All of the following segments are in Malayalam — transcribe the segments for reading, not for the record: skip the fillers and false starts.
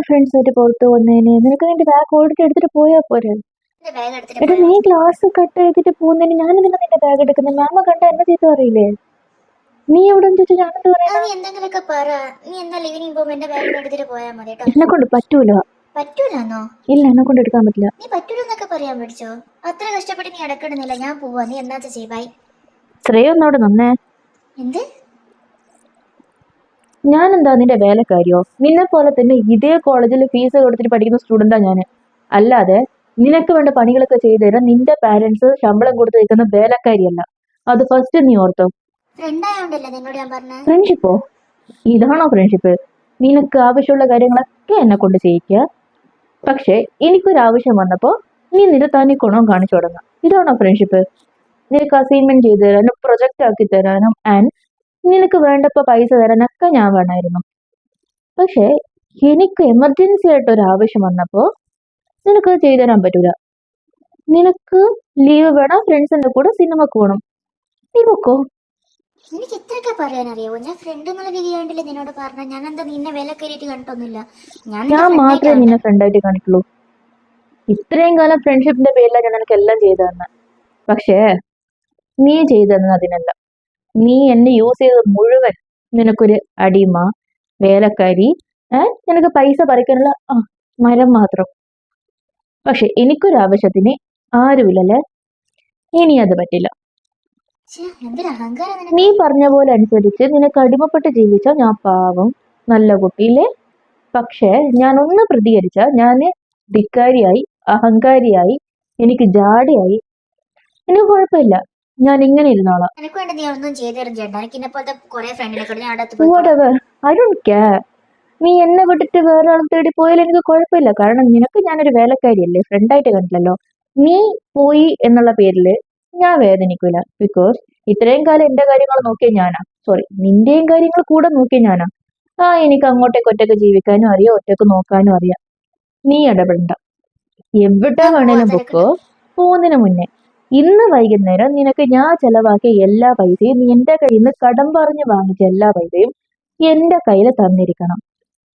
ഫ്രണ്ട്സ് ആയിട്ട് പുറത്ത് പോകുന്നതിന് നിനക്ക് നിന്റെ ബാഗ് ഓൾറെഡി എടുത്തിട്ട് പോയാ പോരെ? എടാ നീ ക്ലാസ് കട്ട് ചെയ്തിട്ട് പോകുന്നതിന് ഞാൻ എന്തിനാ നിന്റെ ബാഗ് എടുക്കുന്നത്? മാമ കണ്ട എന്നെ ചീത്ത പറയില്ലേ? നീ എവിടെ ചോദിച്ചാൽ ഞാനെന്ത് പറയാ? എന്നെ കൊണ്ട് പറ്റൂല. പറ്റൂലെന്നോ? ഇല്ല, എന്നെ കൊണ്ട് എടുക്കാൻ പറ്റില്ല. നീ പറ്റൂലെന്നൊക്കെ പറയാൻ പഠിച്ചോ? അത്ര കഷ്ടപ്പെട്ട് നീ അടക്കണമെന്നില്ല, ഞാൻ പോവാ. നീ എന്നാ ചെയ്യ്, ബൈ. ശ്രേയ ഒന്നവിടെ നന്നേ. എന്ത്? ഞാൻ എന്താ നിന്റെ വേലക്കാരിയോ? നിന്നെ പോലെ തന്നെ ഇതേ കോളേജിൽ ഫീസ് കൊടുത്തിട്ട് പഠിക്കുന്ന സ്റ്റുഡന്റാ ഞാൻ. അല്ലാതെ നിനക്ക് വേണ്ട പണികളൊക്കെ ചെയ്തു തരാൻ നിന്റെ പാരന്റ്സ് ശമ്പളം കൊടുത്ത് വെക്കുന്ന വേലക്കാരിയല്ല. അത് ഫസ്റ്റ് നീ ഓർത്തോ. ഫ്രണ്ട്ഷിപ്പോ? ഇതാണോ ഫ്രണ്ട്ഷിപ്പ്? നിനക്ക് ആവശ്യമുള്ള കാര്യങ്ങളൊക്കെ എന്നെ കൊണ്ട് ചെയ്യിക്കുക. പക്ഷെ എനിക്കൊരാവശ്യം വന്നപ്പോ നീ നിന്റെ തനി ഗുണം കാണിച്ചു തുടങ്ങാം. ഇതാണോ ഫ്രണ്ട്ഷിപ്പ്? നിനക്ക് അസൈൻമെന്റ് ചെയ്തു തരാനും പ്രൊജക്റ്റ് ആക്കി തരാനും ആൻഡ് നിനക്ക് വേണ്ടപ്പോ പൈസ തരാനൊക്കെ ഞാൻ വേണമായിരുന്നു. പക്ഷെ എനിക്ക് എമർജൻസി ആയിട്ട് ഒരു ആവശ്യം വന്നപ്പോ നിനക്ക് ചെയ്തു തരാൻ പറ്റൂല. നിനക്ക് ലീവ് വേണം, ഫ്രണ്ട്സിന്റെ കൂടെ സിനിമക്ക് പോകണം. നീ പൊക്കോ. എനിക്ക് ഇത്രയൊക്കെ പറയാനറിയാവോ? ഞാൻ ഫ്രണ്ട് എന്നുള്ള രീതിയായിട്ടില്ല നിന്നോട് പറഞ്ഞ. ഞാൻ എന്താ നിന്നെ വില കയറിയിട്ട് കണ്ടിട്ടൊന്നുമില്ല. ഞാൻ മാത്രമേ നിന്നെ ഫ്രണ്ടായിട്ട് കാണിക്കുള്ളൂ. ഇത്രയും കാലം ഫ്രണ്ട്ഷിപ്പിന്റെ പേരിലാണ് ഞാൻ നിനക്ക് എല്ലാം ചെയ്തു തന്നെ. പക്ഷേ നീ ചെയ്തു തന്നത് അതിനല്ല. നീ എന്നെ യൂസ് ചെയ്തത് മുഴുവൻ നിനക്കൊരു അടിമ, വേലക്കാരി, നിനക്ക് പൈസ പറിക്കാനുള്ള മരം മാത്രം. പക്ഷെ എനിക്കൊരു ആവശ്യത്തിന് ആരുമില്ലല്ലേ? ഇനി അത് പറ്റില്ല. നീ പറഞ്ഞ പോലെ അനുസരിച്ച് നിനക്ക് അടിമപ്പെട്ട് ജീവിച്ച ഞാൻ പാവം നല്ല കുട്ടിയില്ലേ? പക്ഷെ ഞാൻ ഒന്ന് പ്രതികരിച്ച ഞാന് ധിക്കാരിയായി, അഹങ്കാരിയായി, എനിക്ക് ജാടിയായി. എനിക്ക് കുഴപ്പമില്ല, ഞാൻ ഇങ്ങനെ ഇരുന്നോളാം. I don't care. നീ എന്നെ വിട്ടിട്ട് വേറെ ആൾ തേടി പോയാലും എനിക്ക് കുഴപ്പമില്ല. കാരണം നിനക്ക് ഞാനൊരു വേലക്കാരിയല്ലേ, ഫ്രണ്ടായിട്ട് കണ്ടില്ലല്ലോ. നീ പോയി എന്നുള്ള പേരില് ഞാൻ വേദനിക്കൂല. ബിക്കോസ് ഇത്രയും കാലം എന്റെ കാര്യങ്ങൾ നോക്കിയ ഞാനാ. സോറി, നിന്റെയും കാര്യങ്ങൾ കൂടെ നോക്കിയ ഞാനാ. എനിക്ക് അങ്ങോട്ടേക്ക് ഒറ്റക്ക് ജീവിക്കാനും അറിയാം, ഒറ്റക്ക് നോക്കാനും അറിയാം. നീ ഇടപെടണ്ട. എവിടെ വേണേലും പൊക്കോ. പോകുന്നതിന് മുന്നേ ഇന്ന് വൈകുന്നേരം നിനക്ക് ഞാൻ ചെലവാക്കിയ എല്ലാ പൈസയും, നീ എന്റെ കയ്യിൽ നിന്ന് കടം പറഞ്ഞ് വാങ്ങിച്ച എല്ലാ പൈസയും എന്റെ കയ്യിൽ തന്നിരിക്കണം.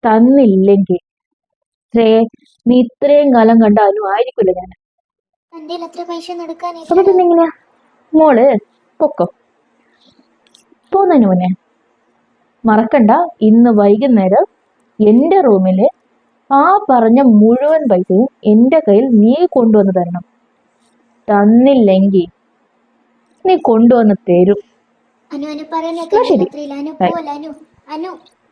തന്നില്ലെങ്കിൽ നീ ഇത്രയും കാലം കണ്ട അനു ആയിരിക്കില്ല ഞാൻ. അപ്പൊ പിന്നെ എങ്ങനെയാ? മോള് പൊക്കോ. പോന്നതിന് മുന്നേ മറക്കണ്ട, ഇന്ന് വൈകുന്നേരം എന്റെ റൂമില് പറഞ്ഞ മുഴുവൻ പൈസയും എന്റെ കയ്യിൽ നീ കൊണ്ടുവന്ന് തരണം. തന്നില്ലെങ്കിൽ നീ കൊണ്ടുവന്ന് തരും. ശരി.